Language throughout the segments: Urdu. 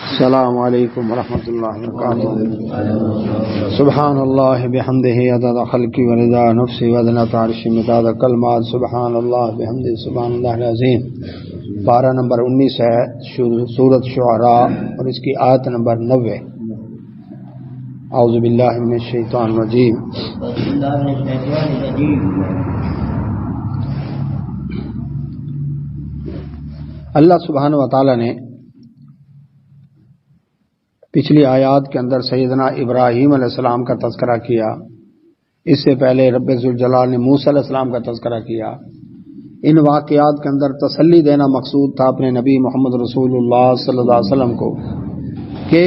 السلام علیکم ورحمۃ اللہ وبرکاتہ. سبحان اللہ بحمدہ عدد خلقی ورضا نفسی وزنۃ عرشی مداد کلمات. سبحان اللہ بحمدہ سبحان اللہ العظیم. پارہ نمبر 19 ہے سورۃ شعراء اور اس کی آیت نمبر 90. اعوذ باللہ من الشیطان الرجیم. اللہ سبحانہ و تعالی نے پچھلی آیات کے اندر سیدنا ابراہیم علیہ السلام کا تذکرہ کیا. اس سے پہلے رب ذوالجلال نے موسیٰ علیہ السلام کا تذکرہ کیا. ان واقعات کے اندر تسلی دینا مقصود تھا اپنے نبی محمد رسول اللہ صلی اللہ علیہ وسلم کو کہ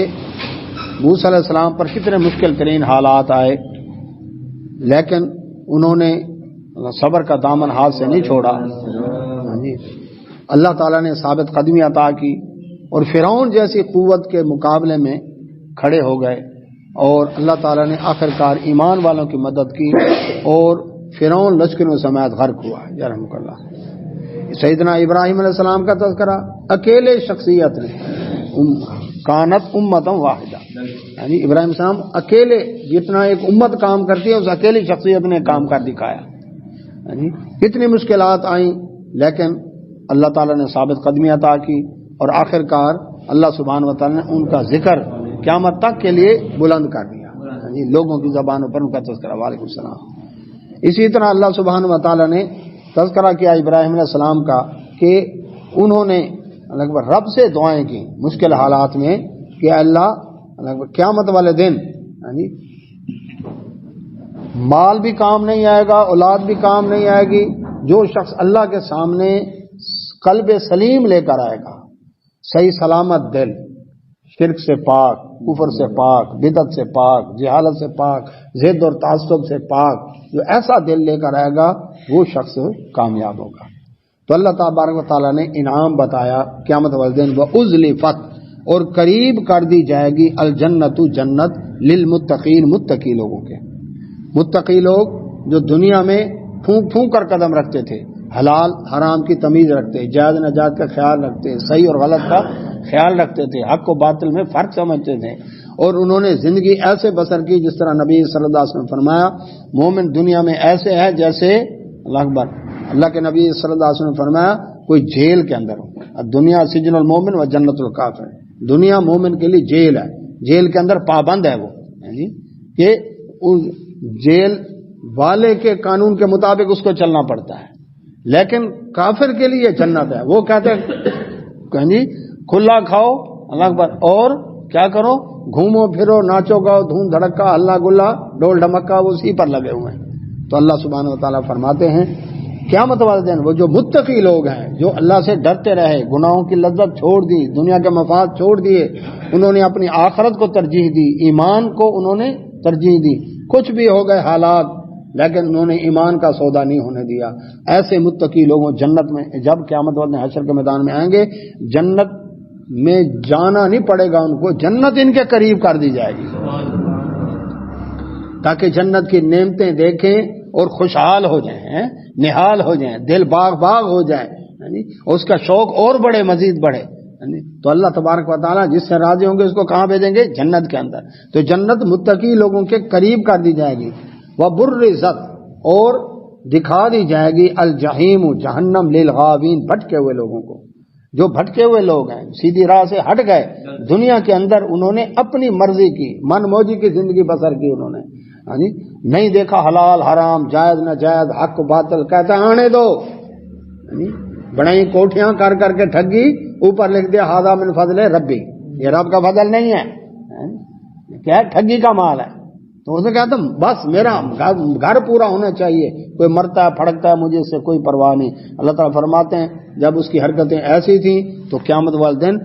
موسیٰ علیہ السلام پر کتنے مشکل ترین حالات آئے، لیکن انہوں نے صبر کا دامن ہاتھ سے نہیں چھوڑا. اللہ تعالیٰ نے ثابت قدمی عطا کی اور فرعون جیسی قوت کے مقابلے میں کھڑے ہو گئے، اور اللہ تعالیٰ نے آخرکار ایمان والوں کی مدد کی اور فرعون لشکروں سمیت غرق ہوا. یرحمک اللہ. سیدنا ابراہیم علیہ السلام کا تذکرہ اکیلے شخصیت نے، کانت امتا واحدہ، یعنی ابراہیم السلام اکیلے، جتنا ایک امت کام کرتی ہے اس اکیلی شخصیت نے کام کر دکھایا. یعنی کتنی مشکلات آئیں لیکن اللہ تعالیٰ نے ثابت قدمی عطا کی اور آخرکار اللہ سبحانہ و تعالیٰ نے ان کا ذکر قیامت تک کے لیے بلند کر دیا، یعنی لوگوں کی زبانوں پر ان کا تذکرہ. وعلیکم السلام. اسی طرح اللہ سبحانہ و تعالیٰ نے تذکرہ کیا ابراہیم علیہ السلام کا کہ انہوں نے رب سے دعائیں کی مشکل حالات میں کہ اللہ قیامت والے دن یعنی مال بھی کام نہیں آئے گا، اولاد بھی کام نہیں آئے گی. جو شخص اللہ کے سامنے قلب سلیم لے کر آئے گا، صحیح سلامت دل، شرک سے پاک، کفر سے پاک، بدعت سے پاک، جہالت سے پاک، ضد اور تعصب سے پاک، جو ایسا دل لے کر آئے گا وہ شخص کامیاب ہوگا. تو اللہ تبارک و تعالیٰ نے انعام بتایا قیامت والے دن. وَأُزْلِفَتْ، اور قریب کر دی جائے گی الجنت، جنت، للمتقین، متقی لوگوں کے. متقی لوگ جو دنیا میں پھونک پھونک کر قدم رکھتے تھے، حلال حرام کی تمیز رکھتے، جائز نجات کا خیال رکھتے، صحیح اور غلط کا خیال رکھتے تھے، حق و باطل میں فرق سمجھتے تھے، اور انہوں نے زندگی ایسے بسر کی جس طرح نبی صلی اللہ علیہ وسلم نے فرمایا مومن دنیا میں ایسے ہے جیسے اللہ اکبر، اللہ کے نبی صلی اللہ علیہ وسلم نے فرمایا کوئی جیل کے اندر ہو. دنیا سجن المومن و جنت الکافر. دنیا مومن کے لیے جیل ہے، جیل کے اندر پابند ہے وہ، یعنی کہ جیل والے کے قانون کے مطابق اس کو چلنا پڑتا ہے، لیکن کافر کے لیے جنت ہے. وہ کہتے ہیں کھلا کھاؤ اللہ اکبر اور کیا کرو، گھومو پھرو، ناچو گاؤ، دھوم دھڑکا، ہلا گلا، ڈول ڈمکا، وہ اسی پر لگے ہوئے ہیں. تو اللہ سبحانہ و تعالیٰ فرماتے ہیں قیامت والے دن وہ جو متقی لوگ ہیں، جو اللہ سے ڈرتے رہے، گناہوں کی لذت چھوڑ دی، دنیا کے مفاد چھوڑ دیے، انہوں نے اپنی آخرت کو ترجیح دی، ایمان کو انہوں نے ترجیح دی. کچھ بھی ہو گئے حالات لیکن انہوں نے ایمان کا سودا نہیں ہونے دیا. ایسے متقی لوگوں جنت میں جب قیامت والے حشر کے میدان میں آئیں گے، جنت میں جانا نہیں پڑے گا ان کو، جنت ان کے قریب کر دی جائے گی تاکہ جنت کی نعمتیں دیکھیں اور خوشحال ہو جائیں، نہال ہو جائیں، دل باغ باغ ہو جائے، اس کا شوق اور بڑھے، مزید بڑھے. تو اللہ تبارک و تعالیٰ جس سے راضی ہوں گے اس کو کہاں بھیجیں گے؟ جنت کے اندر. تو جنت متقی لوگوں کے قریب کر دی جائے گی. وَبُرِّزَتْ، اور دکھا دی جائے گی الجحیم، جہنم، للغاوین، بھٹکے ہوئے لوگوں کو. جو بھٹکے ہوئے لوگ ہیں، سیدھی راہ سے ہٹ گئے، دنیا کے اندر انہوں نے اپنی مرضی کی، من موجی کی زندگی بسر کی، انہوں نے نہیں دیکھا حلال حرام، جائز ناجائز، حق باطل، کہتا آنے دو، بڑی کوٹھیاں کر کر کے ٹھگی، اوپر لکھ دیا ھذا من فضل ربی، یہ رب کا فضل نہیں ہے، کیا ہے؟ ٹھگی کا مال ہے. تو اسے کہتا بس میرا گھر پورا ہونا چاہیے، کوئی مرتا ہے پھڑکتا ہے، مجھے اس سے کوئی پرواہ نہیں. اللہ تعالیٰ فرماتے ہیں جب اس کی حرکتیں ایسی تھیں تو قیامت والے دن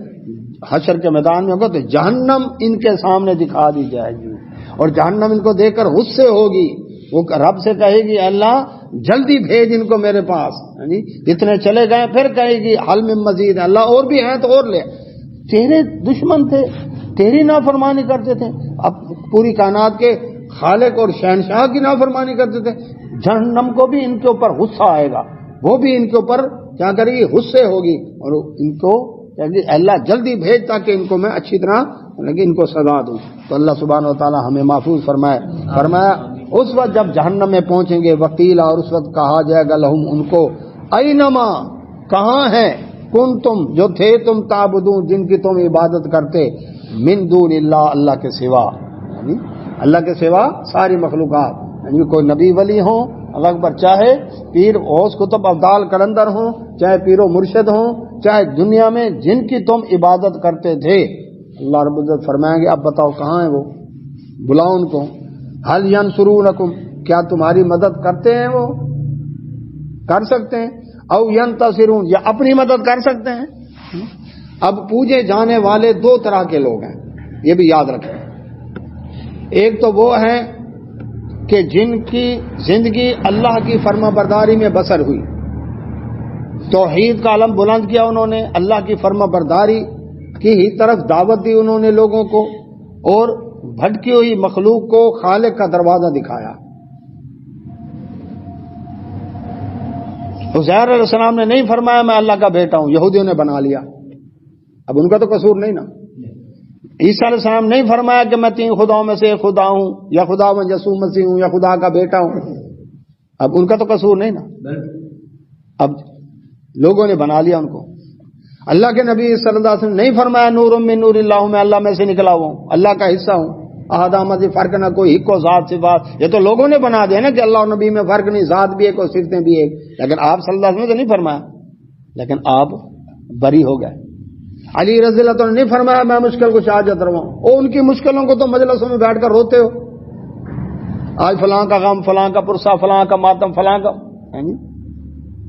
حشر کے میدان میں ہوگا تو جہنم ان کے سامنے دکھا دی جائے گی، اور جہنم ان کو دیکھ کر غصے ہوگی. وہ رب سے کہے گی اللہ جلدی بھیج ان کو میرے پاس، اتنے چلے گئے. پھر کہے گی حل من مزید، اللہ اور بھی ہیں تو اور لے. تیرے دشمن تھے، تیری نافرمانی کرتے تھے، اب پوری کائنات کے خالق اور شہنشاہ کی نافرمانی کرتے تھے. جہنم کو بھی ان کے اوپر غصہ آئے گا، وہ بھی ان کے اوپر کیا کرے گی؟ غصے ہوگی، اور ان کو کہ اللہ جلدی بھیج تاکہ ان کو میں اچھی طرح ان کو سزا دوں. تو اللہ سبحانہ و تعالی ہمیں محفوظ فرمایا اس وقت جب جہنم میں پہنچیں گے وکیل، اور اس وقت کہا جائے گا لہم ان کو، اینما کہاں ہے، کن تم جو تھے تم تعبدون جن کی تم عبادت کرتے، من دون اللہ اللہ کے سوا، یعنی اللہ کے سوا ساری مخلوقات، یعنی کوئی نبی ولی ہوں اللہ اکبر، چاہے پیر غوث کتب ابدال قلندر ہوں، چاہے پیر و مرشد ہوں، چاہے دنیا میں جن کی تم عبادت کرتے تھے، اللہ رب العزت فرمائیں گے اب بتاؤ کہاں ہیں وہ، بلاؤ ان کو. حل ینصرونکم کیا تمہاری مدد کرتے ہیں، وہ کر سکتے ہیں، او ینتصرون یا اپنی مدد کر سکتے ہیں. اب پوجے جانے والے دو طرح کے لوگ ہیں، یہ بھی یاد رکھیں. ایک تو وہ ہیں کہ جن کی زندگی اللہ کی فرما برداری میں بسر ہوئی، توحید کا علم بلند کیا انہوں نے، اللہ کی فرما برداری کی ہی طرف دعوت دی انہوں نے لوگوں کو، اور بھٹکی ہوئی مخلوق کو خالق کا دروازہ دکھایا. عزیر علیہ السلام نے نہیں فرمایا میں اللہ کا بیٹا ہوں، یہودیوں نے بنا لیا، اب ان کا تو قصور نہیں نا. عیسیٰ علیہ السلام نہیں فرمایا کہ میں 3 خداؤں میں سے ایک خدا ہوں، یا خدا میں یسوع مسیح ہوں، یا خدا کا بیٹا ہوں، اب ان کا تو قصور نہیں نا، اب لوگوں نے بنا لیا ان کو. اللہ کے نبی صلی اللہ علیہ وسلم نہیں فرمایا نور من نور اللہ، میں اللہ میں سے نکلا ہوا ہوں، اللہ کا حصہ ہوں، احد احمد فرق نہ کوئی، ہک و ذات صفات، یہ تو لوگوں نے بنا دیا نا کہ اللہ اور نبی میں فرق نہیں، ذات بھی ایک اور صفتیں بھی ایک، لیکن آپ صلی اللہ علیہ وسلم نے تو نہیں فرمایا، لیکن آپ بری ہو گئے. علی رضی اللہ عنہ نے نہیں فرمایا میں مشکل کو شہادت رواؤں، اور ان کی مشکلوں کو تو مجلسوں میں بیٹھ کر روتے ہو، آج فلاں کا غم، فلاں کا پرسہ، فلاں کا ماتم، فلاں کا،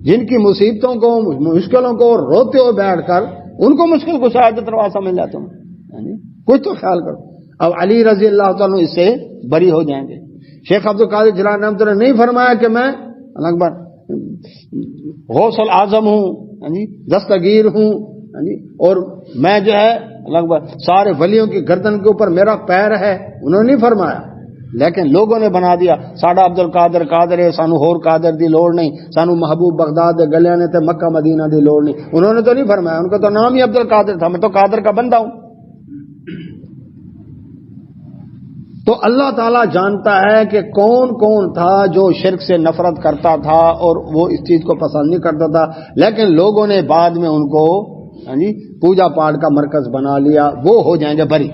جن کی مصیبتوں کو مشکلوں کو روتے ہو بیٹھ کر، ان کو مشکل کو شہادت روا سمجھ جاتے ہو، کچھ تو خیال کرو. اب علی رضی اللہ تعالیٰ اس سے بری ہو جائیں گے. شیخ عبد القادر جیلانی رحمۃ اللہ نے نہیں فرمایا کہ میں اللہ اکبر غوث الاعظم ہوں، دستگیر ہوں، اور میں جو ہے اللہ اکبر سارے ولیوں کی گردن کے اوپر میرا پیر ہے، انہوں نے نہیں فرمایا، لیکن لوگوں نے بنا دیا ساڈا عبد القادر قادر ہے، سانو ہور قادر دی لوڑ نہیں، سانو محبوب بغداد دے گلیاں نے تے مکہ مدینہ دی لوڑ نہیں. انہوں نے تو نہیں فرمایا، ان کا تو نام ہی عبد القادر تھا، میں تو قادر کا بندہ ہوں. تو اللہ تعالیٰ جانتا ہے کہ کون کون تھا جو شرک سے نفرت کرتا تھا اور وہ اس چیز کو پسند نہیں کرتا تھا، لیکن لوگوں نے بعد میں ان کو پوجا پاٹ کا مرکز بنا لیا، وہ ہو جائیں گے بری.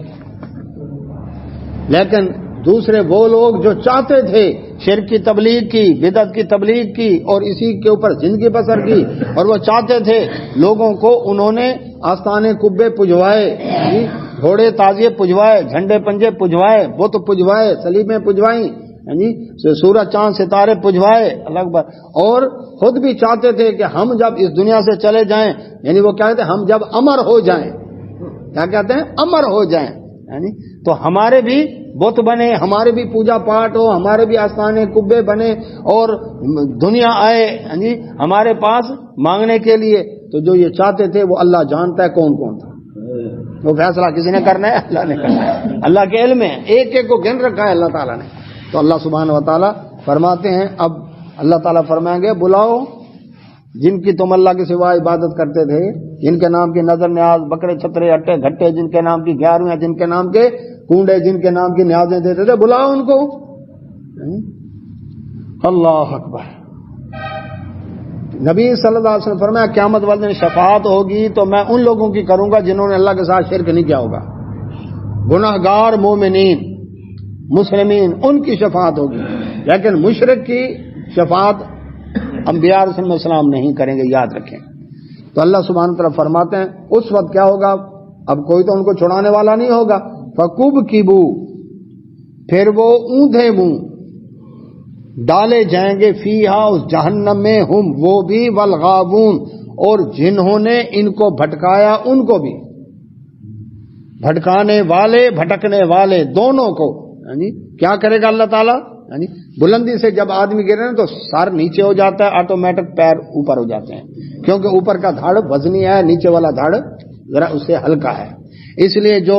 لیکن دوسرے وہ لوگ جو چاہتے تھے شرک کی تبلیغ کی، بدعت کی تبلیغ کی، اور اسی کے اوپر زندگی بسر کی، اور وہ چاہتے تھے لوگوں کو، انہوں نے آستانے کبے پجوائے، گھوڑے تازیے پجوائے، جھنڈے پنجے پجوائے، بت پجوائے، سلیبیں پجوائیں، سورج چاند ستارے پجوائے، اللہ اکبر. اور خود بھی چاہتے تھے کہ ہم جب اس دنیا سے چلے جائیں، یعنی وہ کیا کہتے ہیں، ہم جب امر ہو جائیں، کیا کہتے ہیں، امر ہو جائیں، تو ہمارے بھی بت بنے، ہمارے بھی پوجا پاٹ ہو، ہمارے بھی آستانے کبے بنے، اور دنیا آئے ہمارے پاس مانگنے کے لیے. تو جو یہ چاہتے تھے وہ اللہ جانتا ہے کون کون تھا، وہ فیصلہ کسی نے کرنا ہے، اللہ نے کرنا ہے، اللہ کے علم میں ایک ایک کو گن رکھا ہے اللہ تعالیٰ نے. تو اللہ سبحانہ و تعالیٰ فرماتے ہیں، اب اللہ تعالیٰ فرمائیں گے بلاؤ جن کی تم اللہ کے سوا عبادت کرتے تھے، جن کے نام کی نظر نیاز، بکرے چھترے اٹے گھٹے، جن کے نام کی گیارویں، جن کے نام کے کنڈے، جن کے نام کی نیازیں دیتے تھے، بلاؤ ان کو. اللہ اکبر. نبی صلی اللہ علیہ وسلم فرمایا قیامت والے دن شفاعت ہوگی تو میں ان لوگوں کی کروں گا جنہوں نے اللہ کے ساتھ شرک نہیں کیا ہوگا، گناہگار مومنین مسلمین، ان کی شفاعت ہوگی، لیکن مشرک کی شفاعت انبیاء علیہ السلام نہیں کریں گے، یاد رکھیں. تو اللہ سبحانہ وتعالی فرماتے ہیں اس وقت کیا ہوگا، اب کوئی تو ان کو چھڑانے والا نہیں ہوگا. فَكُبْكِبُوا، پھر وہ اوندھے منہ ڈالے جائیں گے، فیہا، اس جہنم میں، ہم وہ بھی، والغاوون، اور جنہوں نے ان کو بھٹکایا ان کو بھی، بھٹکانے والے بھٹکنے والے دونوں کو. کیا کرے گا اللہ تعالیٰ، بلندی سے جب آدمی گرے نا تو سر نیچے ہو جاتا ہے، آٹومیٹک پیر اوپر ہو جاتے ہیں، کیونکہ اوپر کا دھڑ وزنی ہے، نیچے والا دھڑ ذرا اس سے ہلکا ہے. اس لیے جو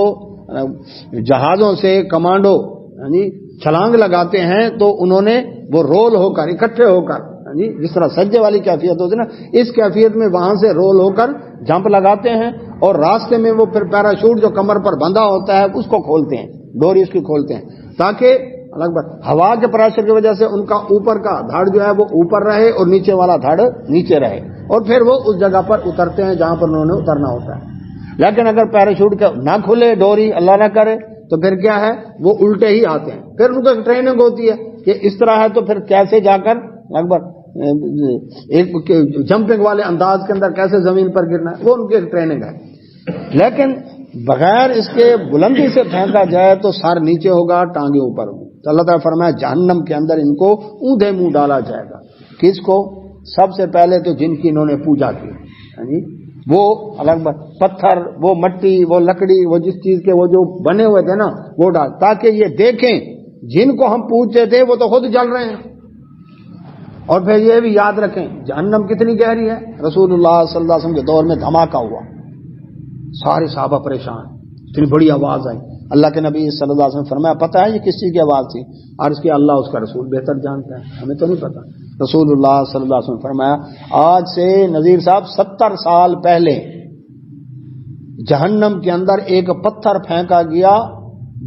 جہازوں سے کمانڈو چھلانگ لگاتے ہیں تو انہوں نے وہ رول ہو کر، اکٹھے ہو کر، جس طرح سجدے والی کیفیت ہوتی ہے نا، اس کیفیت میں وہاں سے رول ہو کر جمپ لگاتے ہیں، اور راستے میں وہ پھر پیراشوٹ جو کمر پر بندھا ہوتا ہے اس کو کھولتے ہیں، ڈوری اس کی کھولتے ہیں تاکہ الگ بات ہوا کے پریشر کی وجہ سے ان کا اوپر کا دھڑ جو ہے وہ اوپر رہے اور نیچے والا دھڑ نیچے رہے، اور پھر وہ اس جگہ پر اترتے ہیں جہاں پر انہوں نے اترنا ہوتا ہے۔ لیکن اگر پیراشوٹ کا نہ کھلے ڈوری، اللہ نہ کرے، تو پھر کیا ہے وہ الٹے ہی آتے ہیں، پھر ان کو ٹریننگ ہوتی ہے کہ اس طرح ہے تو پھر کیسے جا کر ایک جمپنگ والے انداز کے اندر کیسے زمین پر گرنا ہے، وہ ان کی ایک ٹریننگ ہے۔ لیکن بغیر اس کے بلندی سے پھینکا جائے تو سر نیچے ہوگا، ٹانگیں اوپر ہوگی۔ تو اللہ تعالیٰ فرمایا جہنم کے اندر ان کو اونھے منہ ڈالا جائے گا۔ کس کو؟ سب سے پہلے تو جن کی انہوں نے پوجا کی، یعنی وہ الگ پتھر، وہ مٹی، وہ لکڑی، وہ جس چیز کے وہ جو بنے ہوئے تھے نا وہ ڈال، تاکہ یہ دیکھیں جن کو ہم پوجتے تھے وہ تو خود جل رہے ہیں۔ اور پھر یہ بھی یاد رکھیں جہنم کتنی گہری ہے۔ رسول اللہ صلی اللہ علیہ وسلم کے دور میں دھماکہ ہوا، سارے صحابہ پریشان، اتنی بڑی آواز آئی۔ اللہ کے نبی صلی اللہ علیہ وسلم فرمایا پتہ ہے یہ کس چیز کی آواز تھی؟ عرض کیا اللہ اس کا رسول بہتر جانتا ہے، ہمیں تو نہیں پتا۔ رسول اللہ صلی اللہ علیہ وسلم فرمایا آج سے نذیر صاحب 70 سال پہلے جہنم کے اندر ایک پتھر پھینکا گیا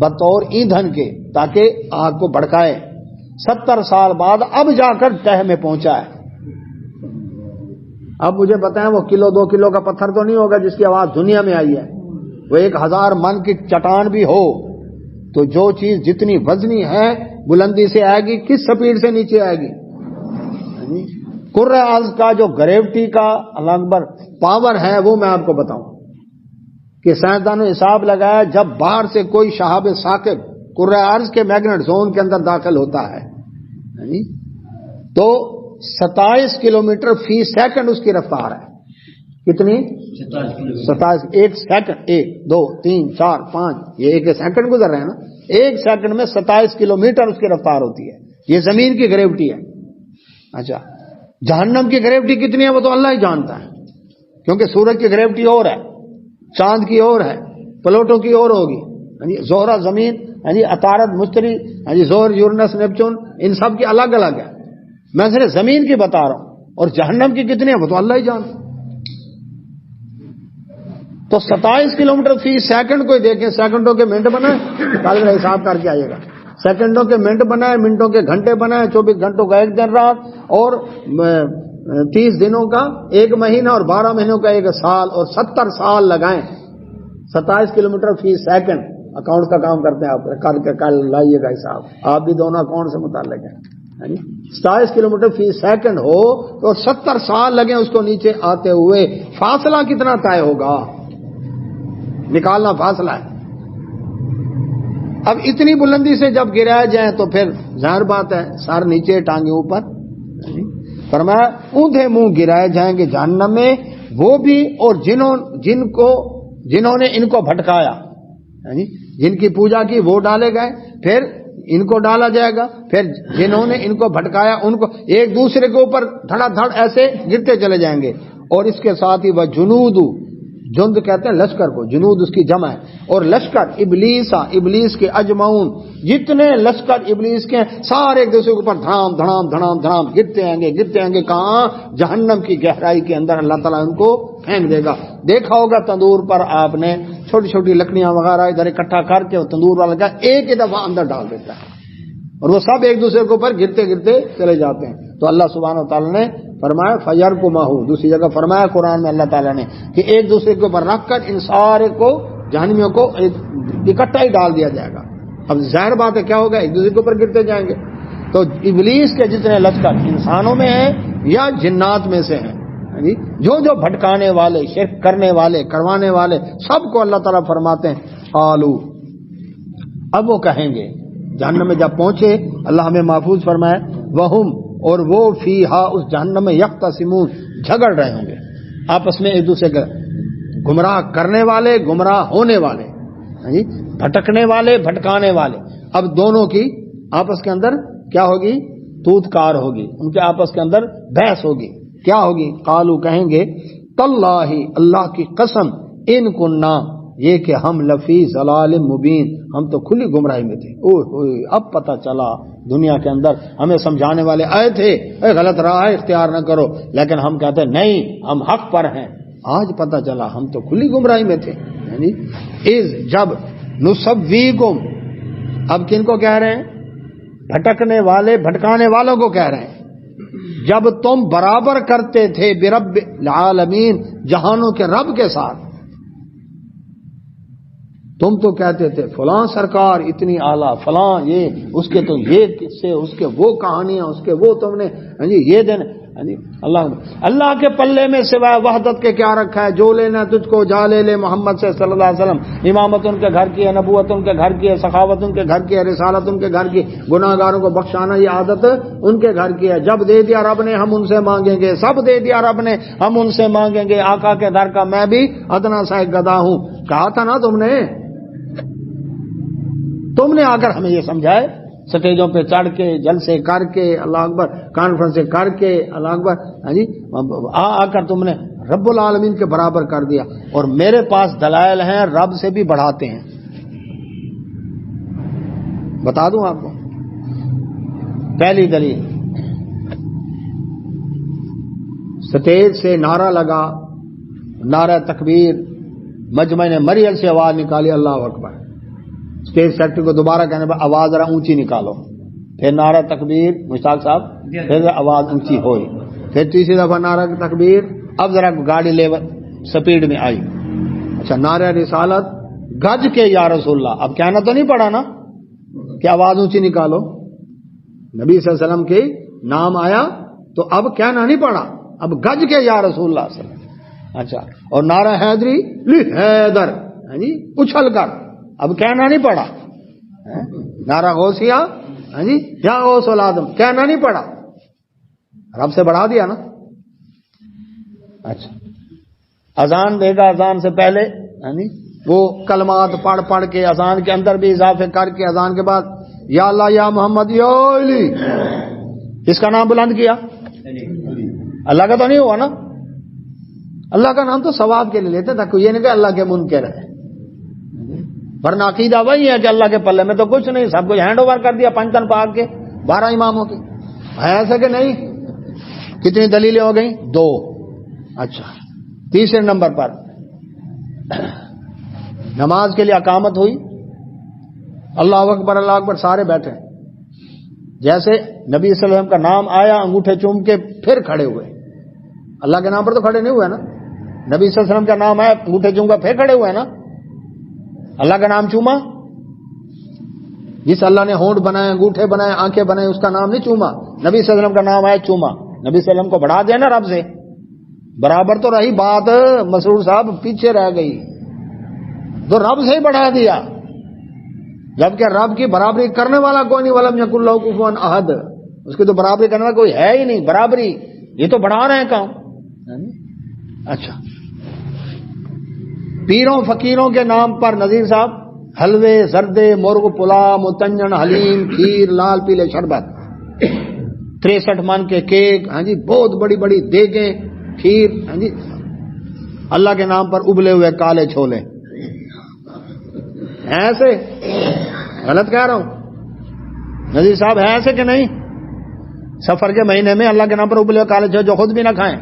بطور ایندھن کے تاکہ آگ کو بھڑکائے، 70 سال بعد اب جا کر تہ میں پہنچا ہے۔ اب مجھے بتائیں وہ کلو 2 کلو کا پتھر تو نہیں ہوگا جس کی آواز دنیا میں آئی ہے، وہ 1000 من کی چٹان بھی ہو تو جو چیز جتنی وزنی ہے بلندی سے آئے گی، کس سپیڈ سے نیچے آئے گی؟ کرۂ ارض کا جو گریوٹی کا اللہ اکبر پاور ہے وہ میں آپ کو بتاؤں کہ سائنسدانوں نے حساب لگایا جب باہر سے کوئی شہاب ثاقب کرۂ ارض کے میگنیٹ زون کے اندر داخل ہوتا ہے تو 27 کلومیٹر فی سیکنڈ اس کی رفتار ہے۔ کتنی؟ 27۔ ایک سیکنڈ، 1 2 3 4 5 یہ ایک سیکنڈ گزر رہے ہیں نا، ایک سیکنڈ میں 27 کلومیٹر اس کی رفتار ہوتی ہے۔ یہ زمین کی گریوٹی ہے۔ اچھا جہنم کی گریوٹی کتنی ہے وہ تو اللہ ہی جانتا ہے، کیونکہ سورج کی گریوٹی اور ہے، چاند کی اور ہے، پلوٹو کی اور ہوگی، زہرہ زمین، عطارد مشتری، زہر یورنس نیپچون، ان سب کی الگ الگ ہے، میں صرف زمین کی بتا رہا ہوں، اور جہنم کی کتنی ہے وہ تو اللہ ہی جانتا۔ تو 27 کلومیٹر فی سیکنڈ کو دیکھیں، سیکنڈوں کے منٹ بنائیں، کل میرا حساب کر کے آئیے گا، سیکنڈوں کے منٹ بنائے، منٹوں کے گھنٹے بنائے، 24 گھنٹوں کا ایک دن رات، اور 30 دنوں کا ایک مہینہ، اور 12 مہینوں کا ایک سال، اور 70 سال لگائیں۔ 27 کلومیٹر فی سیکنڈ، اکاؤنٹ کا کام کرتے ہیں آپ، کل لائیے گا حساب، آپ بھی دونوں اکاؤنٹ سے متعلق ہیں۔ 27 کلومیٹر فی سیکنڈ ہو تو 70 سال لگیں اس کو نیچے آتے ہوئے، فاصلہ کتنا طے ہوگا؟ نکالنا فاصلہ ہے۔ اب اتنی بلندی سے جب گرایا جائیں تو پھر ظاہر بات ہے سر نیچے ٹانگیں اوپر۔ فرمایا اونھے منہ گرائے جائیں گے جہنم میں وہ بھی، اور جنہوں نے ان کو بھٹکایا، جن کی پوجا کی وہ ڈالے گئے، پھر ان کو ڈالا جائے گا، پھر جنہوں نے ان کو بھٹکایا ان کو ایک دوسرے کے اوپر دھڑا دھڑ ایسے گرتے چلے جائیں گے، اور اس کے ساتھ ہی وہ جنود، جند کہتے ہیں لشکر کو، جنود اس کی جمع ہے، اور لشکر ابلیس کے اجمعون، جتنے لشکر ابلیس کے سارے ایک دوسرے کے اوپر دھڑام دھڑام دھڑام دھڑام گرتے آئیں گے کہاں؟ جہنم کی گہرائی کے اندر اللہ تعالیٰ ان کو پھینک دے گا۔ دیکھا ہوگا تندور پر آپ نے چھوٹی چھوٹی لکڑیاں وغیرہ ادھر اکٹھا کر کے تندور والا کا ایک ہی دفعہ اندر ڈال دیتا ہے، اور وہ سب ایک دوسرے کے اوپر گرتے چلے جاتے ہیں۔ تو اللہ سبحانہ و تعالیٰ نے فرمایا فجر کو ماہو، دوسری جگہ فرمایا قرآن میں اللہ تعالیٰ نے کہ ایک دوسرے کے اوپر رکھ کر ان سارے کو جہنمیوں کو اکٹھا ہی ڈال دیا جائے گا۔ اب ظاہر بات ہے کیا ہوگا؟ ایک دوسرے کے اوپر گرتے جائیں گے۔ تو ابلیس کے جتنے لشکر انسانوں میں ہیں یا جنات میں سے ہیں، جو بھٹکانے والے، شرک کرنے والے، کروانے والے، سب کو اللہ تعالیٰ فرماتے ہیں قالو، اب وہ کہیں گے جہنم میں جب پہنچے، اللہ ہمیں محفوظ فرمائے، وہم، اور وہ فیہا، اس جہنم میں یختصمون، جھگڑ رہے ہوں گے آپس میں ایک دوسرے کے، گمراہ کرنے والے، گمراہ ہونے والے، بھٹکنے والے، بھٹکانے والے، اب دونوں کی آپس کے اندر کیا ہوگی؟ توت کار ہوگی، ان کے آپس کے اندر بحث ہوگی۔ کیا ہوگی؟ قالو، کہیں گے تاللہ، اللہ کی قسم، ان کننا، یہ کہ ہم لفی ضلال مبین، ہم تو کھلی گمراہی میں تھے، اب پتہ چلا دنیا کے اندر ہمیں سمجھانے والے آئے تھے غلط راہ اختیار نہ کرو، لیکن ہم کہتے ہیں نہیں ہم حق پر ہیں، آج پتہ چلا ہم تو کھلی گمراہی میں تھے. یعنی از جب نسویکم، اب کن کو کہہ رہے ہیں؟ بھٹکنے والے بھٹکانے والوں کو کہہ رہے ہیں. جب تم برابر کرتے تھے برب العالمین، جہانوں کے رب کے ساتھ. تم تو کہتے تھے فلاں سرکار اتنی اعلیٰ، فلاں یہ، اس کے تو یہ قصے، اس کے وہ کہانیاں، اس کے وہ تم نے یہ دن. اللہ کے پلے میں سوائے وحدت کے کیا رکھا ہے؟ جو لینا تجھ کو جا لے لے محمد سے صلی اللہ علیہ وسلم. امامت ان کے گھر کی ہے، نبوت ان کے گھر کی ہے، سخاوت ان کے گھر کی ہے، رسالت ان کے گھر کی، گناہ گاروں کو بخشانا یہ عادت ان کے گھر کی ہے. جب دے دیا رب نے ہم ان سے مانگیں گے، سب دے دیا رب نے ہم ان سے مانگیں گے. آقا کے در کا میں بھی ادنا سا ایک گدھا ہوں. کہا تھا نا تم نے آ کر ہمیں یہ سمجھائے، سٹیجوں پہ چڑھ کے، جلسے کر کے، اللہ اکبر، کانفرنس کر کے، اللہ اکبر، ہاں جی، آ کر تم نے رب العالمین کے برابر کر دیا. اور میرے پاس دلائل ہیں، رب سے بھی بڑھاتے ہیں. بتا دوں آپ کو پہلی دلیل، سٹیج سے نعرہ لگا، نعرہ تکبیر، مجمع نے مریل سے آواز نکالی اللہ اکبر. اسٹیج سیکٹری کو دوبارہ کہنے پر آواز ذرا اونچی نکالو، پھر نعرہ تکبیر، مشتاق صاحب، پھر آواز اونچی ہوئی، پھر تیسری دفعہ نعرہ تکبیر، اب ذرا گاڑی لیول سپیڈ میں آئی. اچھا نعرہ رسالت، گج کے یا رسول اللہ، اب کہنا تو نہیں پڑا نا کہ آواز اونچی نکالو. نبی صلی اللہ علیہ وسلم کے نام آیا تو اب کہنا نہیں پڑا، اب گج کے یا رسول اللہ صلی اللہ علیہ وسلم. اچھا اور نعرہ حیدری، لی حیدر، جی اچھل کر، اب کہنا نہیں پڑا. نعرہ غوثیہ، ہاں جی، یا غوث العظم، کہنا نہیں پڑا، رب سے بڑھا دیا نا. اچھا اذان دے گا، اذان سے پہلے ہاں جی وہ کلمات پڑھ پڑھ کے، اذان کے اندر بھی اضافے کر کے، اذان کے بعد یا اللہ یا محمد یا علی، اس کا نام بلند کیا. اللہ کا تو نہیں ہوا نا، اللہ کا نام تو ثواب کے لیے لیتے تھا، کوئی یہ نہیں کہ اللہ کے منکر ہے. ورنہ عقیدہ وہی ہے کہ اللہ کے پلے میں تو کچھ نہیں، سب کچھ ہینڈ اوور کر دیا پنجتن پاک کے 12 اماموں کے. ہے ایسا کہ نہیں؟ کتنی دلیلیں ہو گئیں؟ 2. اچھا تیسرے نمبر پر نماز کے لیے اقامت ہوئی، اللہ اکبر اللہ اکبر، سارے بیٹھے، جیسے نبی صلی اللہ علیہ وسلم کا نام آیا انگوٹھے چوم کے پھر کھڑے ہوئے. اللہ کے نام پر تو کھڑے نہیں ہوئے نا، نبی صلی اللہ علیہ وسلم کا نام آیا انگوٹھے چوم کر پھر کھڑے ہوئے نا. اللہ کا نام چوما، جس اللہ نے ہونٹ بنائے، انگوٹھے بنائے، آنکھیں بنائے، اس کا نام نہیں چوما. نبی صلی اللہ علیہ وسلم کا نام آیا چوما. نبی صلی اللہ علیہ وسلم کو بڑھا دیا نا رب سے، برابر تو رہی بات، مسرور صاحب پیچھے رہ گئی، تو رب سے ہی بڑھا دیا، جبکہ رب کی برابری کرنے والا کوئی نہیں. ولم یکن لہ کفوا احد، اس کی تو برابری کرنے والا کوئی ہے ہی نہیں. برابری یہ تو بڑھا رہے ہیں کام. اچھا پیروں فقیروں کے نام پر نذیر صاحب حلوے، زردے، مرغ پلاؤ، متنجن، حلیم، کھیر، لال پیلے شربت، 63 من کے کیک، ہاں جی، بہت بڑی بڑی دیگیں، کھیر، ہاں جی، اللہ کے نام پر ابلے ہوئے کالے چھولے. ایسے غلط کہہ رہا ہوں نذیر صاحب؟ ہے ایسے کہ نہیں؟ سفر کے مہینے میں اللہ کے نام پر ابلے ہوئے کالے چھولے جو خود بھی نہ کھائیں.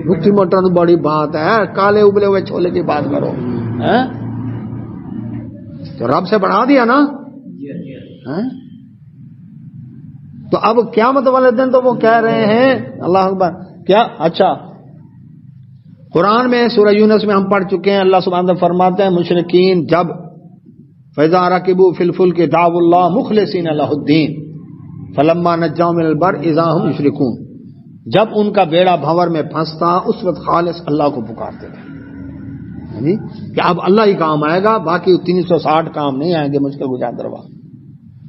مٹھی مٹر تو بڑی بات ہے، کالے ابلے ہوئے چھولے کی بات کرو. تو رب سے بڑھا دیا نا. تو اب قیامت والے دن تو وہ کہہ رہے ہیں اللہ اکبر کیا. اچھا قرآن میں سورہ یونس میں ہم پڑھ چکے ہیں، اللہ سبحانہ وتعالی فرماتے ہیں مشرکین جب فَإِذَا رَكِبُوا فِي الْفُلْكِ دَعَوُا اللَّهَ مُخْلِصِينَ لَهُ الدِّينَ فَلَمَّا نَجَّاهُمْ إِلَى الْبَرِّ إِذَا هُمْ يُشْرِكُونَ. جب ان کا بیڑا بھنور میں پھنستا اس وقت خالص اللہ کو پکارتے تھے کہ اب اللہ ہی کام آئے گا، باقی 360 کام نہیں آئیں گے مشکل گزار دروا.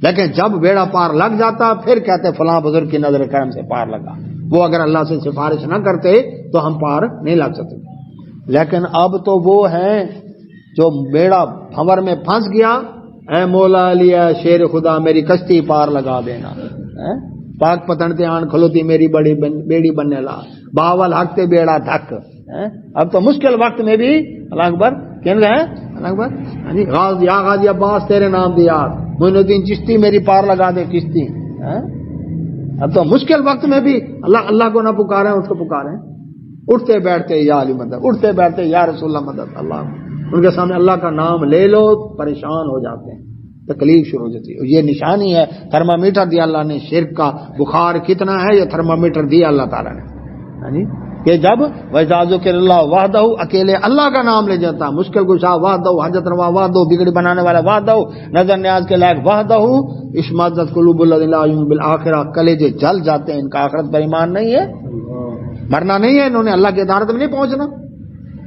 لیکن جب بیڑا پار لگ جاتا پھر کہتے فلاں بزرگ کی نظر کرم سے پار لگا، وہ اگر اللہ سے سفارش نہ کرتے تو ہم پار نہیں لگ سکتے. لیکن اب تو وہ ہیں جو بیڑا بھنور میں پھنس گیا، اے مولا لیا شیر خدا میری کشتی پار لگا دینا، پاک پتنتے آن کھلوتی میری بڑی بیڑی بننے لا، باول ہکتے بیڑا ڈھک. اب تو مشکل وقت میں بھی اللہ اکبر کہنے رہے اللہ اکبر یا غازی عباس تیرے نام دیا، معین الدین چشتی میری پار لگا دے کشتی. اب تو مشکل وقت میں بھی اللہ اللہ کو نہ پکارے، اس کو پکارے. اٹھتے بیٹھتے یا علی مدد، اٹھتے بیٹھتے یا رسول اللہ مدد، اللہ ان کے سامنے اللہ کا نام لے لو پریشان ہو جاتے ہیں، تکلیف شروع ہو جاتی ہے. یہ نشانی ہے، تھرمامیٹر دیا اللہ نے شرک کا، بخار کتنا ہے یہ تھرمامیٹر دیا اللہ تعالیٰ نے کہ جب وَإِذَا ذُكِرَ اللَّهُ وَحْدَهُ اکیلے اللہ کا نام لے جاتا، مشکل کشا وحدہ، حاجت روا وحدہ، بگڑی بنانے والا وحدہ، نظر نیاز کے لائق وحدہ، اشمئزت قلوب الذین لا یؤمنون بالآخرہ، کلیجے جل جاتے ہیں، ان کا آخرت پر ایمان نہیں ہے، مرنا نہیں ہے، انہوں نے اللہ کی عدالت میں نہیں پہنچنا.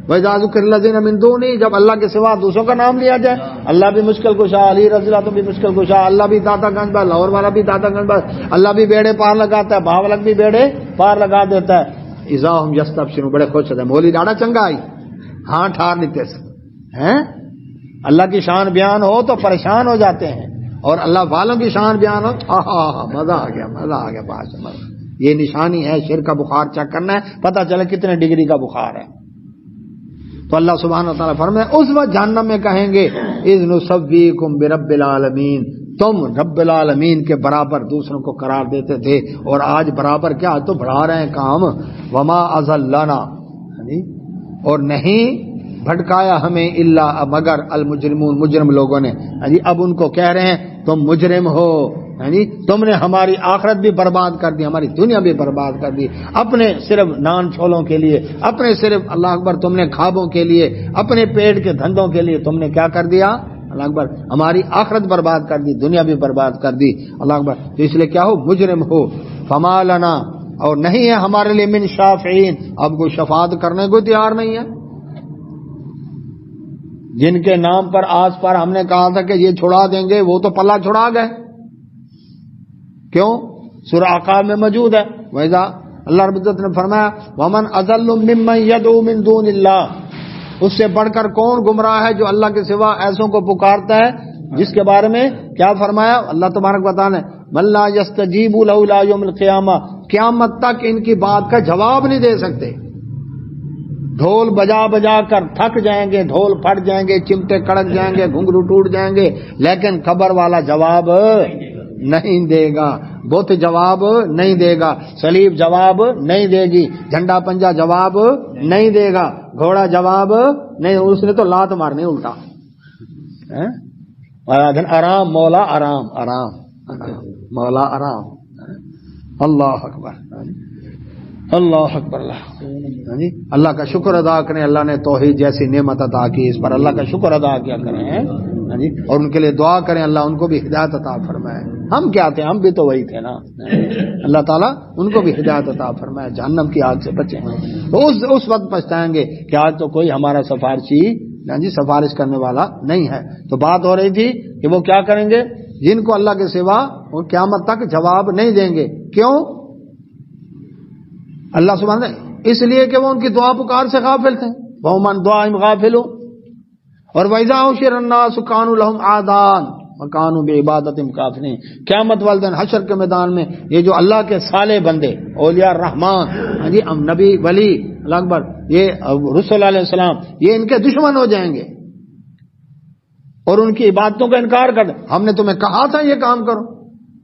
وَإِذَا ذُكِرَ الَّذِينَ مِن دُونِهِ، جب اللہ کے سوا دوسروں کا نام لیا جائے، اللہ بھی مشکل کشا، علی رضی اللہ عنہ بھی مشکل کشا، اللہ بھی داتا گنج باز، لاہور والا بھی داتا گنج باز، اللہ بھی بیڑے پار لگاتا ہے، بھاولک بھی بیڑے پار لگا دیتا ہے. اذا ہم یستبشرون، بڑے خوش ہوتے ہیں، مولی ڈاڑا چنگا آئی، ہاں ٹھار لیتے ہیں. اللہ کی شان بیان ہو تو پریشان ہو جاتے ہیں، اور اللہ والوں کی شان بیان ہو مزہ آ گیا، مزہ آ گیا، بات سمجھ. یہ نشانی ہے، شرک کا بخار چیک کرنا ہے، پتہ چلے کتنے ڈگری کا بخار ہے. تو اللہ سبحانہ وتعالیٰ فرمائے اس وقت جہنم میں کہیں گے اذ نسویکم برب العالمین، تم رب العالمین کے برابر دوسروں کو قرار دیتے تھے، اور آج برابر کیا، آج تو بڑھا رہے ہیں کام. وما اضلنا، اور نہیں بھٹکایا ہمیں الا مگر المجرمون، مجرم لوگوں نے. اب ان کو کہہ رہے ہیں تم مجرم ہو، تم نے ہماری آخرت بھی برباد کر دی، ہماری دنیا بھی برباد کر دی، اپنے صرف نان چھولوں کے لیے، اپنے صرف اللہ اکبر تم نے خوابوں کے لیے، اپنے پیٹ کے دھندوں کے لیے تم نے کیا کر دیا، اللہ اکبر ہماری آخرت برباد کر دی، دنیا بھی برباد کر دی، اللہ اکبر. تو اس لیے کیا ہو، مجرم ہو. فما لنا، اور نہیں ہے ہمارے لیے من شافعین، اب کوئی شفاعت کرنے کو تیار نہیں ہے. جن کے نام پر آس پر ہم نے کہا تھا کہ یہ چھڑا دیں گے، وہ تو پلہ چھڑا گئے. کیوں؟ سورہ اعقاب میں موجود ہے. وَإِذَا، اللہ رب العزت نے فرمایا وَمَنْ أَضَلُّ مِمَّنْ يَدْعُو مِن دُونِ اللَّهِ، اس سے بڑھ کر کون گمراہ ہے جو اللہ کے سوا ایسوں کو پکارتا ہے، جس کے بارے میں کیا فرمایا اللہ تبارک و تعالی نے، مَن لَا يَسْتَجِيبُ لَهُ إِلَىٰ يَوْمِ الْقِيَامَةِ، قیامت تک ان کی بات کا جواب نہیں دے سکتے. ڈھول بجا بجا کر تھک جائیں گے، ڈھول پھٹ جائیں گے، چمٹے کڑک جائیں گے، گھنگرو ٹوٹ جائیں گے، لیکن قبر والا جواب نہیں دے گا، بت جواب نہیں دے گا، صلیب جواب نہیں دے گی، جھنڈا پنجا جواب نہیں دے گا، گھوڑا جواب نہیں، اس نے تو لات مارنی الٹا. آرام مولا، آرام آرام مولا، آرام. اللہ اکبر، اللہ اکبر. اللہ کا شکر ادا کریں، اللہ نے توحید جیسی نعمت عطا کی، اس پر اللہ کا شکر ادا کیا کریں، اور ان کے لیے دعا کریں اللہ ان کو بھی ہدایت عطا فرمائے. ہم کیا تھے، ہم بھی تو وہی تھے نا. اللہ تعالیٰ ان کو بھی ہدایت عطا فرمائے، جہنم کی آگ سے بچیں. تو اس وقت پچھتائیں گے کہ آج تو کوئی ہمارا سفارشی سفارش کرنے والا نہیں ہے. تو بات ہو رہی تھی کہ وہ کیا کریں گے جن کو اللہ کے سوا وہ قیامت تک جواب نہیں دیں گے. کیوں؟ اللہ سبحانہ اس لیے کہ وہ ان کی دعا پکار سے غافل تھے. وَهُمْ دُعَائِهِمْ غَافِلُونَ. اور وَإِذَا حُشِرَ النَّاسُ كَانُوا لَهُمْ أَعْدَاءً وَكَانُوا بِعِبَادَتِهِمْ كَافِرِينَ. قیامت والے دن حشر کے میدان میں یہ جو اللہ کے صالح بندے، اولیاء الرحمان، نبی ولی، اللہ اکبر، یہ رسول علیہ السلام، یہ ان کے دشمن ہو جائیں گے اور ان کی عبادتوں کا انکار کر دیں. ہم نے تمہیں کہا تھا یہ کام کرو،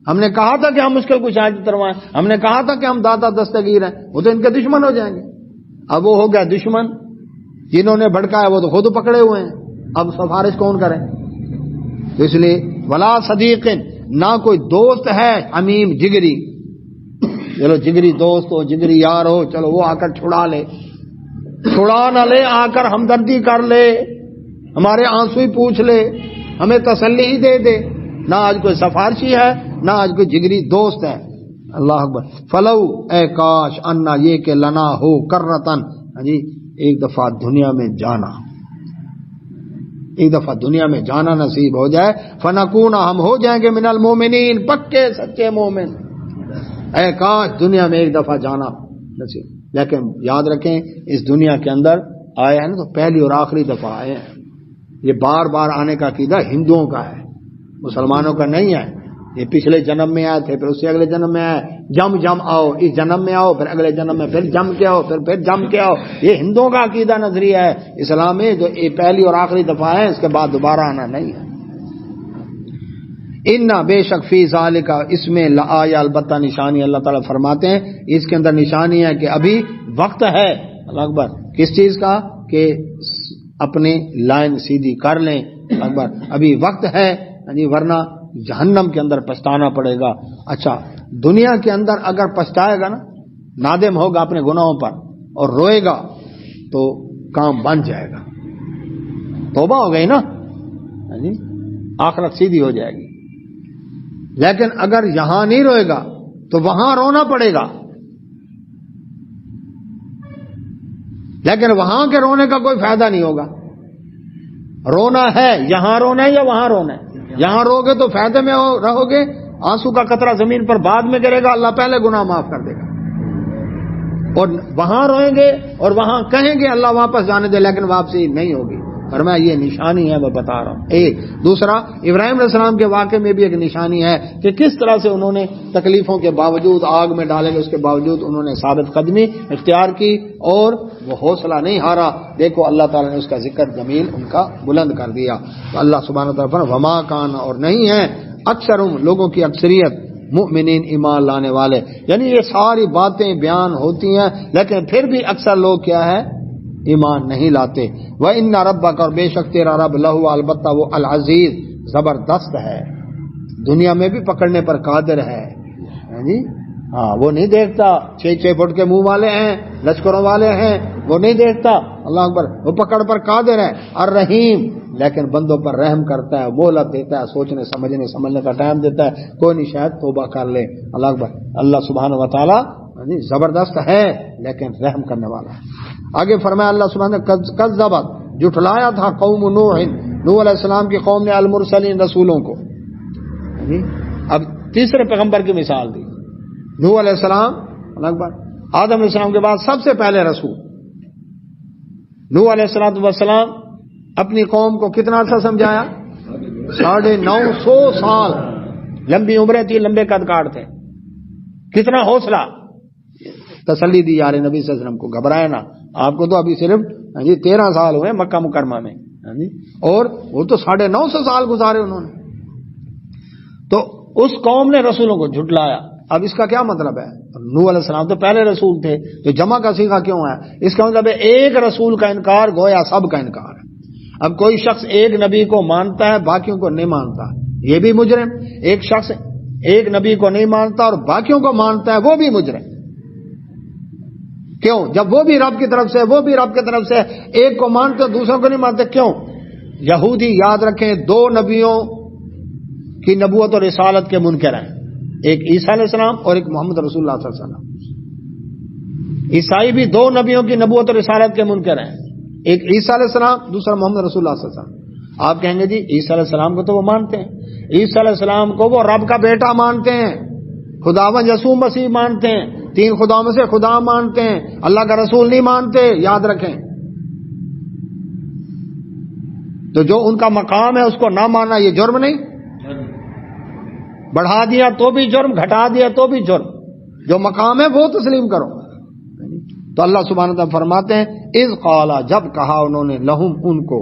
ہم نے کہا تھا کہ ہم مشکل کچھ حاجت کروائیں، ہم نے کہا تھا کہ ہم داتا دستگیر ہیں. وہ تو ان کے دشمن ہو جائیں گے. اب وہ ہو گیا دشمن، جنہوں نے بھڑکایا وہ تو خود پکڑے ہوئے ہیں، اب سفارش کون کریں؟ تو اس لیے ولا صدیق، نہ کوئی دوست ہے حمیم جگری، چلو جگری دوست ہو، جگری یار ہو، چلو وہ آ کر چھڑا لے، چھڑا نہ لے، آ کر ہمدردی کر لے، ہمارے آنسو ہی پوچھ لے، ہمیں تسلی ہی دے دے. نہ آج کوئی سفارشی ہے، نہ آج کوئی جگری دوست ہے. اللہ اکبر. فلو، اے کاش، انا یہ کہ لنا ہو کرتن، ایک دفعہ دنیا میں جانا، ایک دفعہ دنیا میں جانا نصیب ہو جائے، فنکون، ہم ہو جائیں گے من المومنین، پکے سچے مومن. اے کاش دنیا میں ایک دفعہ جانا نصیب. لیکن یاد رکھیں اس دنیا کے اندر آئے ہیں نا تو پہلی اور آخری دفعہ آئے ہیں. یہ بار بار آنے کا عقیدہ ہندوؤں کا ہے، مسلمانوں کا نہیں ہے. یہ پچھلے جنم میں آئے تھے، پھر اس سے اگلے جنم میں آئے، جم آؤ، اس جنم میں آؤ، پھر اگلے جنم میں پھر جم کے آؤ، پھر جم کے آؤ. یہ ہندوؤں کا عقیدہ نظریہ ہے. اسلام میں جو یہ پہلی اور آخری دفعہ ہے، اس کے بعد دوبارہ آنا نہیں ہے. انا، بے شک، فی ذالک، اس میں لآیا، البتہ نشانی. اللہ تعالیٰ فرماتے ہیں اس کے اندر نشانی ہے کہ ابھی وقت ہے اللہ اکبر کس چیز کا کہ اپنی لائن سیدھی کر لیں اکبر، ابھی وقت ہے جی، ورنہ جہنم کے اندر پچھتانا پڑے گا۔ اچھا دنیا کے اندر اگر پچھتائے گا نا، نادم ہوگا اپنے گناہوں پر اور روئے گا تو کام بن جائے گا، توبہ ہو گئی نا جی، آخرت سیدھی ہو جائے گی۔ لیکن اگر یہاں نہیں روئے گا تو وہاں رونا پڑے گا، لیکن وہاں کے رونے کا کوئی فائدہ نہیں ہوگا۔ رونا ہے، یہاں رونا ہے یا وہاں رونا ہے؟ یہاں رو گے تو فائدے میں رہو گے، آنسو کا قطرہ زمین پر بعد میں گرے گا، اللہ پہلے گناہ معاف کر دے گا۔ اور وہاں روئیں گے اور وہاں کہیں گے اللہ واپس جانے دے، لیکن واپسی نہیں ہوگی۔ فرمایا یہ نشانی ہے، میں بتا رہا ہوں۔ ایک دوسرا ابراہیم علیہ السلام کے واقعے میں بھی ایک نشانی ہے کہ کس طرح سے انہوں نے تکلیفوں کے باوجود، آگ میں ڈالے گئے اس کے باوجود انہوں نے ثابت قدمی اختیار کی اور وہ حوصلہ نہیں ہارا۔ دیکھو اللہ تعالیٰ نے اس کا ذکر جمیل ان کا بلند کر دیا۔ تو اللہ سبحانہ وتعالیٰ فرماتا ہے وما کان، اور نہیں ہے اکثر لوگوں کی اکثریت مؤمنین ایمان لانے والے، یعنی یہ ساری باتیں بیان ہوتی ہیں لیکن پھر بھی اکثر لوگ کیا ہے، ایمان نہیں لاتے۔ وَإِنَّ رَبَّكَ، اور بے شک تیرا رب، لہو، البتہ وہ العزیز، زبردست ہے، دنیا میں بھی پکڑنے پر قادر ہے جی۔ ہاں وہ نہیں دیکھتا 6 فٹ کے منہ والے ہیں، لشکروں والے ہیں، وہ نہیں دیکھتا، اللہ اکبر، وہ پکڑ پر قادر ہے۔ الرحیم، لیکن بندوں پر رحم کرتا ہے، مہلت دیتا ہے، سوچنے سمجھنے کا ٹائم دیتا ہے، کوئی نہیں شاید توبہ کر لے، اللہ اکبر۔ اللہ سبحانہ و تعالی زبردست ہے لیکن رحم کرنے والا ہے۔ آگے فرمایا اللہ سبحانہ کذبت، جھٹلایا تھا قوم نوح، نوح علیہ السلام کی قوم نے المرسلین، رسولوں کو۔ اب تیسرے پیغمبر کی مثال دی، نوح علیہ السلام، اللہ اکبر، آدم علیہ السلام کے بعد سب سے پہلے رسول۔ نوح علیہ السلام اپنی قوم کو کتنا عرصہ سمجھایا؟ 950 سال، لمبی عمریں تھی، لمبے قد کاٹ تھے، کتنا حوصلہ، تسلی دی یار نبی صلی اللہ علیہ وسلم کو، گھبرائے نا، آپ کو تو ابھی صرف 13 سال ہوئے مکہ مکرمہ میں، اور وہ تو 950 سال گزارے انہوں نے۔ تو اس قوم نے رسولوں کو جھٹلایا۔ اب اس کا کیا مطلب ہے؟ نوح علیہ السلام تو پہلے رسول تھے، تو جمع کا صیغہ کیوں ہے؟ اس کا مطلب ہے ایک رسول کا انکار گویا سب کا انکار ہے۔ اب کوئی شخص ایک نبی کو مانتا ہے، باقیوں کو نہیں مانتا، یہ بھی مجرم۔ ایک شخص ایک نبی کو نہیں مانتا اور باقیوں کو مانتا ہے، وہ بھی مجرم۔ کیوں؟ جب وہ بھی رب کی طرف سے، وہ بھی رب کی طرف سے، ایک کو مانتے دوسروں کو نہیں مانتے، کیوں؟ یہودی یاد رکھیں 2 نبیوں کی نبوت اور رسالت کے منکر ہیں، ایک عیسیٰ علیہ السلام اور ایک محمد رسول اللہ صلی اللہ علیہ وسلم۔ عیسائی بھی 2 نبیوں کی نبوت اور رسالت کے منکر ہیں، ایک عیسیٰ علیہ السلام، دوسرا محمد رسول اللہ صلی اللہ علیہ وسلم۔ آپ کہیں گے جی عیسیٰ علیہ السلام کو تو وہ مانتے ہیں، عیسیٰ علیہ السلام کو وہ رب کا بیٹا مانتے ہیں، خداوند یسوع مسیح مانتے ہیں، 3 خداؤں میں سے خدا مانتے ہیں، اللہ کا رسول نہیں مانتے، یاد رکھیں۔ تو جو ان کا مقام ہے اس کو نہ ماننا یہ جرم نہیں؟ بڑھا دیا تو بھی جرم، گھٹا دیا تو بھی جرم، جو مقام ہے وہ تسلیم کرو۔ تو اللہ سبحانہ وتعالی فرماتے ہیں اذ قالا، جب کہا انہوں نے، لہم، ان کو،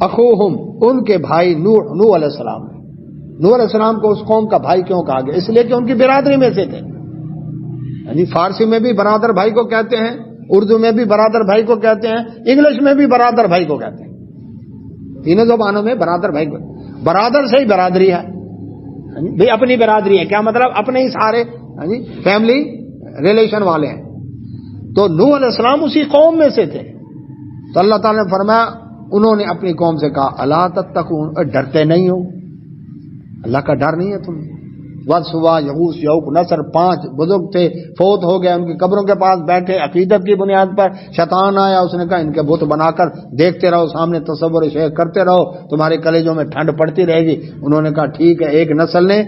اخوہم، ان کے بھائی، نوح علیہ السلام نے، نوح علیہ السلام کو اس قوم کا بھائی کیوں کہا گیا؟ اس لیے کہ ان کی برادری میں سے تھے۔ یعنی فارسی میں بھی برادر بھائی کو کہتے ہیں، اردو میں بھی برادر بھائی کو کہتے ہیں، انگلش میں بھی برادر بھائی کو کہتے ہیں، تینوں زبانوں میں برادر بھائی کو، برادر سے ہی برادری ہے بھئی، اپنی برادری ہے، کیا مطلب؟ اپنے ہی سارے فیملی ریلیشن والے ہیں۔ تو نوح علیہ السلام اسی قوم میں سے تھے۔ تو اللہ تعالیٰ نے فرمایا، انہوں نے اپنی قوم سے کہا الا تتقون، ڈرتے نہیں ہو؟ اللہ کا ڈر نہیں ہے تمہیں؟ ود، سوا، یغوث، یعوق، نصر، 5 بزرگ تھے، فوت ہو گئے، ان کی قبروں کے پاس بیٹھے، عقیدت کی بنیاد پر شیطان آیا، اس نے کہا ان کے بت بنا کر دیکھتے رہو، سامنے تصور شیخ کرتے رہو، تمہارے کلیجوں میں ٹھنڈ پڑتی رہے گی۔ انہوں نے کہا ٹھیک ہے، ایک نسل نے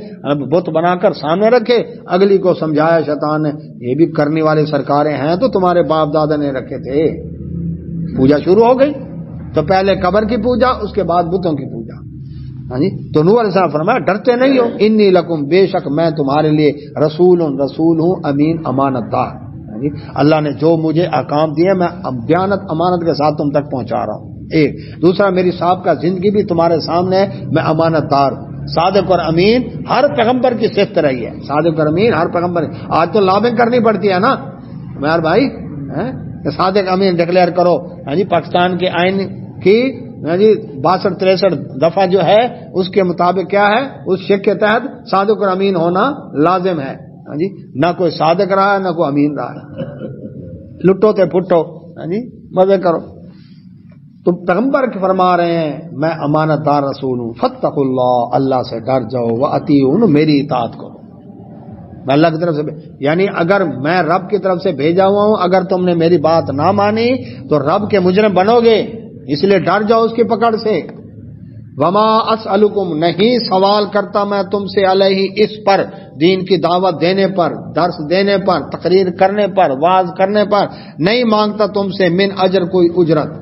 بت بنا کر سامنے رکھے، اگلی کو سمجھایا شیطان نے یہ بھی کرنے والے سرکاریں ہیں تو تمہارے باپ دادا نے رکھے تھے۔ پوجا شروع ہو گئی، تو پہلے قبر کی پوجا، اس کے بعد بتوں کی پوجا۔ تو نوح علیہ السلام فرمایا ڈرتے نہیں ہو؟ انی لکم، بے شک میں تمہارے لیے رسول ہوں، امین، امانت دار۔ اللہ نے جو مجھے احکام دیے میں دیانت، امانت کے ساتھ تم تک پہنچا رہا ہوں۔ ایک دوسرا، میری سابقہ زندگی بھی تمہارے سامنے ہے، میں امانت دار ہوں۔ صادق اور امین ہر پیغمبر کی صفت رہی ہے. صادق اور امین ہر پیغمبر. آج تو لابنگ کرنی پڑتی ہے نا میار بھائی, صادق امین ڈکلیئر کرو. ہاں جی, پاکستان کے آئین کی ہاں جی 62-63 دفعہ جو ہے اس کے مطابق کیا ہے, اس شک کے تحت صادق اور امین ہونا لازم ہے. ہاں جی, نہ کوئی صادق رہا ہے نہ کوئی امین رہا ہے. لٹو تے پھٹو, ہاں جی مزے کرو. تو پیغمبر فرما رہے ہیں میں امانت دار رسول ہوں, فاتقوا اللہ, اللہ سے ڈر جاؤ, واطیعون, میری اطاعت کرو. میں اللہ کی طرف سے یعنی اگر میں رب کی طرف سے بھیجا ہوا ہوں, اگر تم نے میری بات نہ مانی تو رب کے مجرم بنو گے, اس لیے ڈر جاؤ اس کی پکڑ سے. وما اسألکم, نہیں سوال کرتا میں تم سے, علیہ اس پر, دین کی دعوت دینے پر, درس دینے پر, تقریر کرنے پر, واعظ کرنے پر, نہیں مانگتا تم سے من اجر, کوئی اجرت.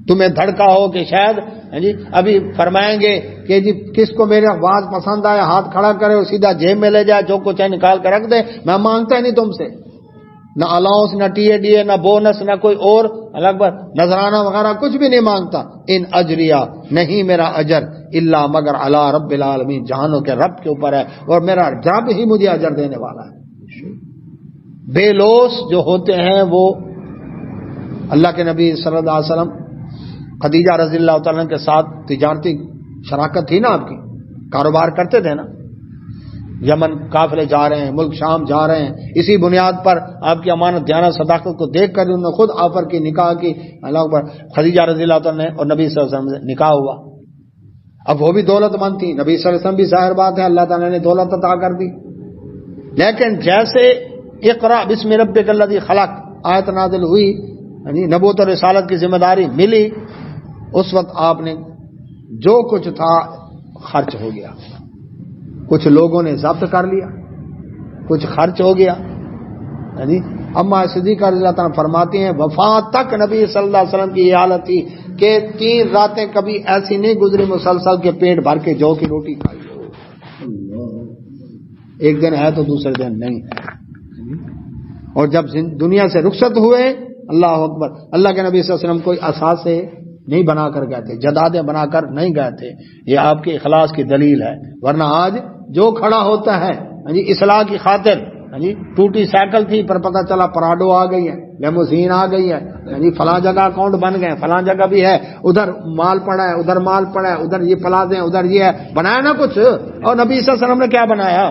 تمہیں دھڑکا ہو کہ شاید جی ابھی فرمائیں گے کہ جی کس کو میرا واز پسند آیا ہاتھ کھڑا کرے اور سیدھا جیب میں لے جائے, جو کچھ ہے نکال کے رکھ دے. میں مانگتا ہی نہیں تم سے, نہ الاؤنس, نہ ٹی اے ڈی اے, نہ بونس, نہ کوئی اور الگ بات نذرانہ وغیرہ کچھ بھی نہیں مانگتا. ان اجریہ, نہیں میرا اجر, الا مگر علی رب العالمین, جہانوں کے رب کے اوپر ہے, اور میرا رب ہی مجھے اجر دینے والا ہے. بے لوس جو ہوتے ہیں وہ اللہ کے نبی صلی اللہ علیہ وسلم خدیجہ رضی اللہ تعالیٰ کے ساتھ تجارتی شراکت تھی نا, آپ کی کاروبار کرتے تھے نا, یمن قافلے جا رہے ہیں, ملک شام جا رہے ہیں, اسی بنیاد پر آپ کی امانت دیانت صداقت کو دیکھ کر انہوں نے خود آفر کی نکاح کی. اللہ پر خدیجہ رضی اللہ تعالیٰ نے اور نبی صلی اللہ علیہ وسلم سے نکاح ہوا. اب وہ بھی دولت مند تھی, نبی صلی اللہ علیہ وسلم بھی ظاہر بات ہے اللہ تعالیٰ نے دولت عطا کر دی. لیکن جیسے اقرا بسم ربک الذی خلق آیت نازل ہوئی, یعنی نبوت اور رسالت کی ذمہ داری ملی, اس وقت آپ نے جو کچھ تھا خرچ ہو گیا. کچھ لوگوں نے ضبط کر لیا, کچھ خرچ ہو گیا. یعنی اما صدیقہ رضی اللہ تعالیٰ فرماتی ہیں وفات تک نبی صلی اللہ علیہ وسلم کی یہ حالت تھی کہ 3 راتیں کبھی ایسی نہیں گزری مسلسل کے پیٹ بھر کے جو کی روٹی کھائی. ایک دن ہے تو دوسرے دن نہیں ہے. اور جب دنیا سے رخصت ہوئے, اللہ اکبر, اللہ کے نبی صلی اللہ علیہ وسلم کوئی اثاثے نہیں بنا کر گئے تھے, جدادیں بنا کر نہیں گئے تھے. یہ آپ کے اخلاص کی دلیل ہے. ورنہ آج جو کھڑا ہوتا ہے جی اصلاح کی خاطر, جی ٹوٹی سائیکل تھی پر پتہ چلا پراڈو آ گئی ہے, لیموزین آ گئی ہے, جی فلاں جگہ اکاؤنٹ بن گئے, فلاں جگہ بھی ہے, ادھر مال پڑا ہے, ادھر مال پڑا ہے, ادھر یہ پلازے, ادھر یہ ہے, بنایا نا کچھ. اور نبی صلی اللہ علیہ وسلم نے کیا بنایا؟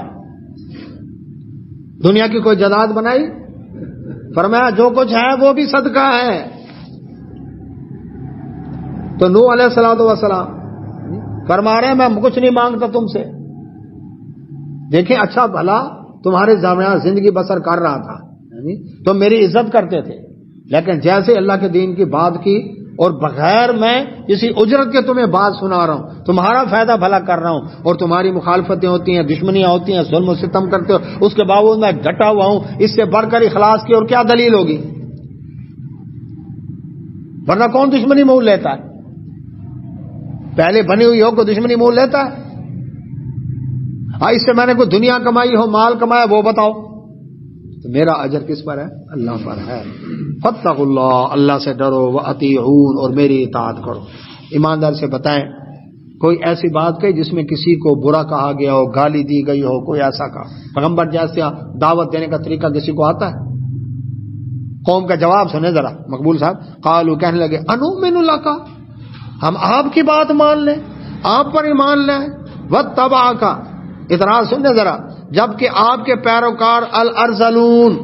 دنیا کی کوئی جداد بنائی؟ فرمایا جو کچھ ہے وہ بھی صدقہ ہے. تو نوح علیہ الصلوۃ والسلام فرما رہے ہیں میں کچھ نہیں مانگتا تم سے. دیکھیں اچھا بھلا تمہارے درمیان زندگی بسر کر رہا تھا, تم میری عزت کرتے تھے, لیکن جیسے اللہ کے دین کی بات کی اور بغیر میں کسی اجرت کے تمہیں بات سنا رہا ہوں, تمہارا فائدہ بھلا کر رہا ہوں, اور تمہاری مخالفتیں ہوتی ہیں, دشمنیاں ہوتی ہیں, ظلم و ستم کرتے ہو, اس کے باوجود میں ڈٹا ہوا ہوں, اس سے بڑھ کر اخلاص کی اور کیا دلیل ہوگی؟ ورنہ کون دشمنی مول لیتا ہے؟ پہلے بنی ہوئی ہو کوئی دشمنی مول لیتا ہے؟ اس سے میں نے کوئی دنیا کمائی ہو, مال کمایا, وہ بتاؤ. تو میرا اجر کس پر ہے؟ اللہ پر ہے. فاتقوا اللہ, اللہ سے ڈرو, واطیعون, اور میری اطاعت کرو. ایماندار سے بتائیں کوئی ایسی بات کہی جس میں کسی کو برا کہا گیا ہو, گالی دی گئی ہو, کوئی ایسا کہا. پیغمبر جیسے دعوت دینے کا طریقہ کسی کو آتا ہے؟ قوم کا جواب سنیں ذرا مقبول صاحب. قالوا, کہنے لگے, انؤمن لک, ہم آپ کی بات مان لیں, آپ پر ایمان لیں. واتبعک, اعتراض سنیں ذرا, جبکہ آپ کے پیروکار الارذلون,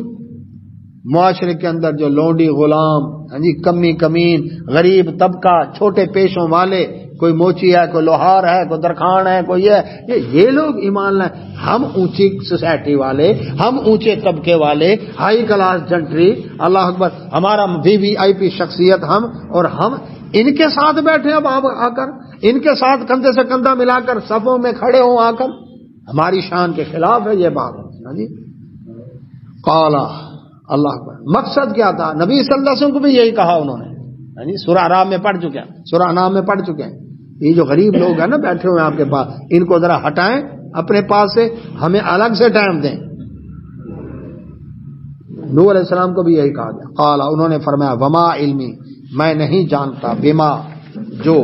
معاشرے کے اندر جو لونڈی غلام, جی کمی کمین, غریب طبقہ, چھوٹے پیشوں والے, کوئی موچی ہے, کوئی لوہار ہے, کوئی درخان ہے, کوئی یہ لوگ ایمان لائیں. ہم اونچی سوسائٹی والے, ہم اونچے طبقے والے, ہائی کلاس جنٹری, اللہ اکبر, ہمارا VIP شخصیت ہم, اور ہم ان کے ساتھ بیٹھے اب آپ آ کر, ان کے ساتھ کندھے سے کندھا ملا کر صفوں میں کھڑے ہوں آ کر, ہماری شان کے خلاف ہے یہ بات. جی قال اللہ اکبر. مقصد کیا تھا؟ نبی صلی اللہ علیہ وسلم کو بھی یہی کہا انہوں نے. سورہ اعراف میں پڑھ چکے ہیں, سورہ انعام میں پڑھ چکے ہیں. یہ جو غریب لوگ ہیں نا بیٹھے ہوئے ہیں آپ کے پاس, ان کو ذرا ہٹائیں اپنے پاس سے, ہمیں الگ سے ٹائم دیں. نوح علیہ السلام کو بھی یہی کہا گیا. قال, انہوں نے فرمایا, وما علمی, میں نہیں جانتا, بما, جو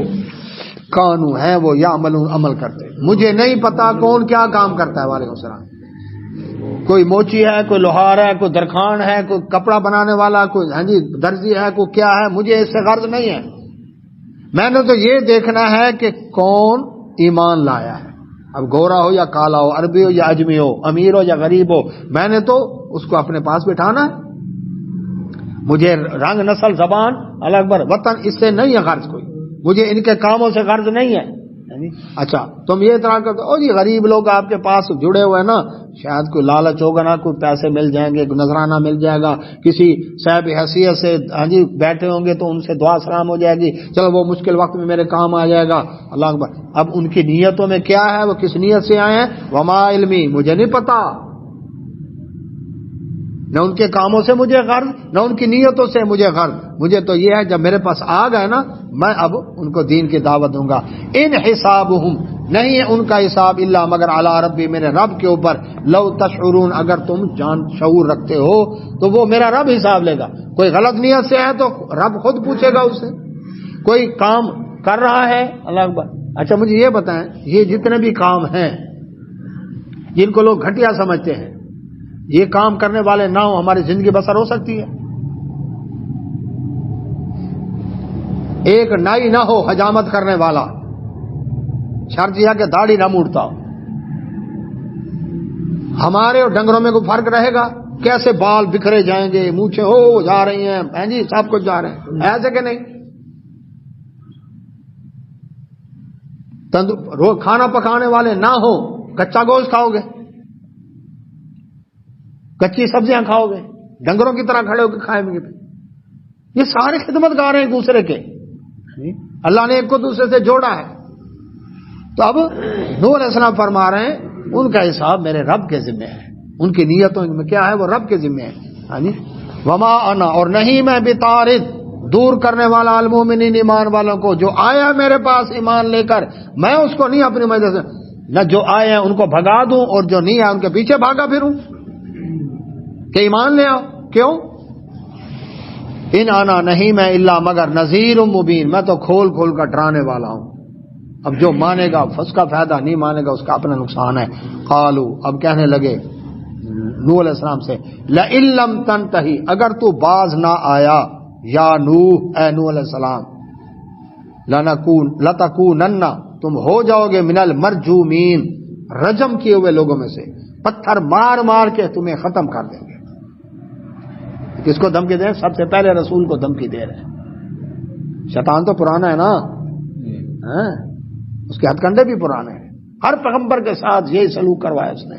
کانو ہیں وہ یعملون عمل کرتے. مجھے نہیں پتا کون کیا کام کرتا ہے. وعلیکم السلام. کوئی موچی ہے, کوئی لوہار ہے, کوئی درخان ہے, کوئی کپڑا بنانے والا, کوئی ہاں جی درزی ہے, کوئی کیا ہے, مجھے اس سے غرض نہیں ہے. میں نے تو یہ دیکھنا ہے کہ کون ایمان لایا ہے. اب گورا ہو یا کالا ہو, عربی ہو یا اجمی ہو, امیر ہو یا غریب ہو, میں نے تو اس کو اپنے پاس بٹھانا ہے. مجھے رنگ, نسل, زبان, الگ بر وطن اس سے نہیں ہے غرض کوئی. مجھے ان کے کاموں سے غرض نہیں ہے. اچھا تم یہ اعتراض کرتے ہو جی غریب لوگ آپ کے پاس جڑے ہوئے نا, شاید کوئی لالچ ہوگا نا, کوئی پیسے مل جائیں گے, کوئی نذرانہ مل جائے گا, کسی صاحب حیثیت سے ہاں جی بیٹھے ہوں گے تو ان سے دعا سلام ہو جائے گی, چلو وہ مشکل وقت میں میرے کام آ جائے گا. اللہ اکبر. اب ان کی نیتوں میں کیا ہے, وہ کس نیت سے آئے ہیں؟ وما علمی, مجھے نہیں پتا, نہ ان کے کاموں سے مجھے غرض, نہ ان کی نیتوں سے مجھے غرض. مجھے تو یہ ہے جب میرے پاس آ گئے نا, میں اب ان کو دین کی دعوت دوں گا. ان حسابہم, نہیں ہے ان کا حساب, الا مگر علی ربی, میرے رب کے اوپر. لو تشعرون, اگر تم جان شعور رکھتے ہو تو وہ میرا رب حساب لے گا. کوئی غلط نیت سے ہے تو رب خود پوچھے گا اس سے. کوئی کام کر رہا ہے, اللہ اکبر. اچھا مجھے یہ بتائیں, یہ جتنے بھی کام ہیں جن کو لوگ گھٹیا سمجھتے ہیں, یہ کام کرنے والے نہ ہو, ہماری زندگی بسر ہو سکتی ہے؟ ایک نائی نہ ہو حجامت کرنے والا, شرط یہ کہ داڑھی نہ موڑتا ہو, ہمارے اور ڈنگروں میں کوئی فرق رہے گا؟ کیسے بال بکھرے جائیں گے, مونچھیں ہو جا رہی ہیں جی, سب کچھ جا رہے ہیں, ایسے کہ نہیں؟ کھانا پکانے والے نہ ہو, کچا گوشت کھاؤ گے, کچی سبزیاں کھاؤ گے, ڈنگروں کی طرح کھڑے ہو کے کھائیں گے. یہ سارے خدمت گار ہیں ایک دوسرے کے, اللہ نے ایک کو دوسرے سے جوڑا ہے. تو اب نوح علیہ السلام فرما رہے ہیں ان کا حساب میرے رب کے ذمہ ہے, ان کی نیتوں میں کیا ہے وہ رب کے ذمہ ہے. ہاں جی. وما انا, اور نہیں میں بطارد, دور کرنے والا المومنین, ایمان والوں کو. جو آیا میرے پاس ایمان لے کر, میں اس کو نہیں اپنی مدد سے, نہ جو آئے ہیں ان کو بھگا دوں اور جو نہیں آئے ان کے پیچھے بھاگا پھروں کہ ایمان لے آؤ. کیوں؟ ان آنا, نہیں میں الا مگر نذیر مبین, میں تو کھول کھول کر ڈرانے والا ہوں. اب جو مانے گا اس کا فائدہ, نہیں مانے گا اس کا اپنا نقصان ہے. قالو, اب کہنے لگے نوح علیہ السلام سے, لئن لم تنتہی, اگر تو باز نہ آیا یا نوح, اے نوح علیہ السلام, لتکونن, تم ہو جاؤ گے من المرجومین, رجم کیے ہوئے لوگوں میں سے, پتھر مار مار کے تمہیں ختم کر دیں گے. کس کو دھمکی دیں؟ سب سے پہلے رسول کو دھمکی دے رہے ہیں. شیطان تو پرانا ہے نا, اس کے ہتھ کنڈے بھی پرانے ہیں. ہر پیغمبر کے ساتھ یہی سلوک کروایا اس نے.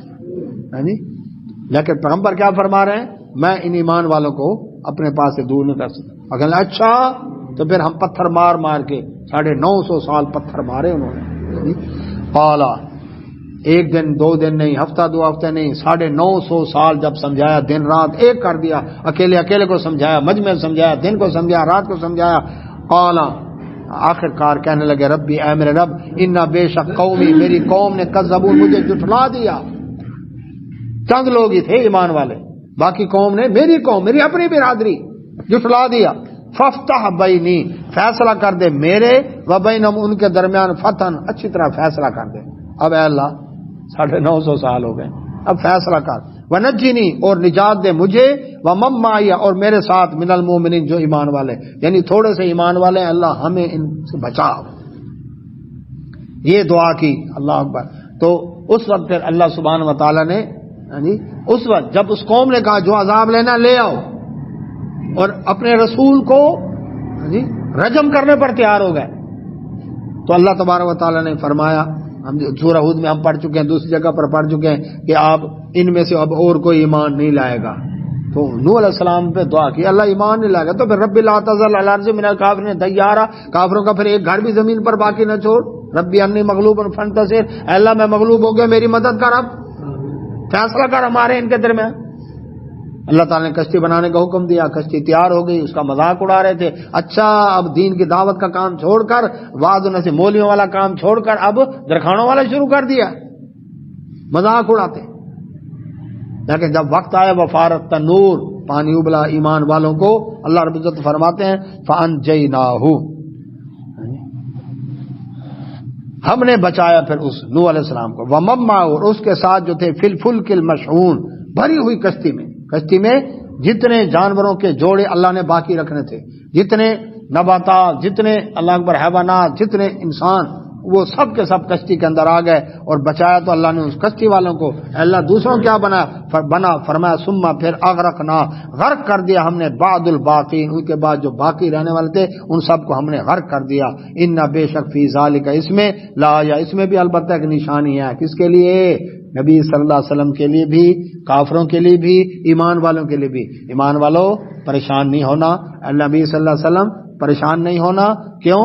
لیکن پیغمبر کیا فرما رہے ہیں؟ میں ان ایمان والوں کو اپنے پاس سے دور نہیں کر سکتا. اگر اچھا تو پھر ہم پتھر مار مار کے 950 سال پتھر مارے انہوں نے. پالا, ایک دن دو دن نہیں, ہفتہ دو ہفتے نہیں, 950 سال جب سمجھایا, دن رات ایک کر دیا, اکیلے اکیلے کو سمجھایا, مجمع سمجھایا, دن کو سمجھایا, رات کو سمجھایا. قالا, آخر کار کہنے لگے ربی, اے میرے رب, انا بے شک قومی, میری قوم نے کذبون, مجھے جھٹلا دیا. چند لوگ ہی تھے ایمان والے, باقی قوم نے, میری قوم, میری اپنی برادری, جھٹلا دیا. ففتح بینی, فیصلہ کر دے میرے, و بینہم, ان کے درمیان, فتن, اچھی طرح فیصلہ کر دے. اب اے اللہ 950 سال ہو گئے, اب فیصلہ کر. ونجنی, اور نجات دے مجھے, ومن معی, اور میرے ساتھ, من المومنین, جو ایمان والے, یعنی تھوڑے سے ایمان والے, اللہ ہمیں ان سے بچا. یہ دعا کی. اللہ اکبر. تو اس وقت پھر اللہ سبحانہ و تعالی نے, اس وقت جب اس قوم نے کہا جو عذاب لینا لے آؤ, اور اپنے رسول کو رجم کرنے پر تیار ہو گئے, تو اللہ تبارک و تعالی نے فرمایا, ہم سورہ ہود میں ہم پڑھ چکے ہیں, دوسری جگہ پر پڑھ چکے ہیں کہ آپ ان میں سے اب اور کوئی ایمان نہیں لائے گا. تو نوح علیہ السلام پہ دعا کی, اللہ ایمان نہیں لائے گا تو پھر رب لا تذر علی الارض من الکافرین دیارا, کافروں کا پھر ایک گھر بھی زمین پر باقی نہ چھوڑ. ربی انی مغلوب فانتصر, اے اللہ میں مغلوب ہو گیا, میری مدد کر, اب فیصلہ کر ہمارے ان کے درمیان. اللہ تعالیٰ نے کشتی بنانے کا حکم دیا, کشتی تیار ہو گئی, اس کا مذاق اڑا رہے تھے. اچھا اب دین کی دعوت کا کام چھوڑ کر, وعظ و نصیحت مولیوں والا کام چھوڑ کر, اب درخانوں والا شروع کر دیا, مذاق اڑاتے. لیکن جب وقت آیا وفارت تنور, پانی ابلا ایمان والوں کو, اللہ رب العزت فرماتے ہیں فانجیناہ, ہم نے بچایا پھر اس نوح علیہ السلام کو، ومن معه، اور اس کے ساتھ جو تھے، فی الفلک المشحون، بھری ہوئی کشتی میں جتنے جانوروں کے جوڑے اللہ نے باقی رکھنے تھے، جتنے نباتات، جتنے اللہ اکبر حیوانات، جتنے انسان، وہ سب کے سب کشتی کے اندر آ گئے، اور بچایا تو اللہ نے اس کشتی والوں کو۔ اللہ دوسروں کیا بنا فرمایا ثم، پھر اغرقنا، غرق کر دیا ہم نے بعد الباقین، ان کے بعد جو باقی رہنے والے تھے ان سب کو ہم نے غرق کر دیا۔ ان بے شک فی ذالک، اس میں لا، یا اس میں بھی البتہ ایک نشانی ہے، کس کے لیے؟ نبی صلی اللہ علیہ وسلم کے لیے بھی، کافروں کے لیے بھی، ایمان والوں کے لیے بھی۔ ایمان والوں پریشان نہیں ہونا، نبی صلی اللہ علیہ وسلم پریشان نہیں ہونا، کیوں؟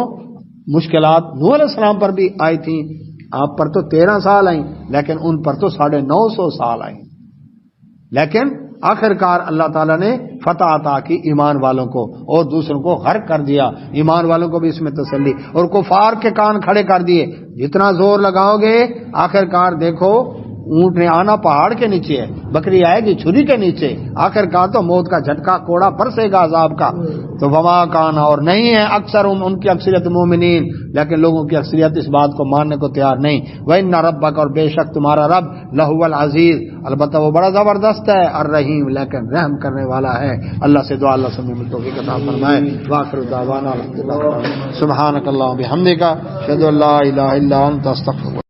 مشکلات نوح علیہ السلام پر بھی آئی تھیں، آپ پر تو 13 سال آئیں، لیکن ان پر تو 950 سال آئیں، لیکن آخرکار اللہ تعالیٰ نے فتح عطا کی ایمان والوں کو، اور دوسروں کو غرق کر دیا۔ ایمان والوں کو بھی اس میں تسلی، اور کفار کے کان کھڑے کر دیے۔ جتنا زور لگاؤ گے آخرکار دیکھو، اونٹ نے آنا پہاڑ کے نیچے ہے، بکری آئے گی چھری کے نیچے، آخرکار تو موت کا جھٹکا کوڑا برسے گا عذاب کا۔ تو وما کان، اور نہیں ہے اکثر ان کی اکثریت مومنین، لیکن لوگوں کی اکثریت اس بات کو ماننے کو تیار نہیں۔ وَإِنَّ رَبَّكَ، اور بے شک تمہارا رب، لَهُوَ الْعَزِيزُ، البتہ وہ بڑا زبردست ہے، الرحیم، لیکن رحم کرنے والا ہے۔ اللہ سے دعا اللہ سب میں توفیق عطا فرمائے۔ وآخر دعوانا الحمدللہ، سبحانک اللہم وبحمدک، اشہد ان لا الہ الا انت، استغفرک۔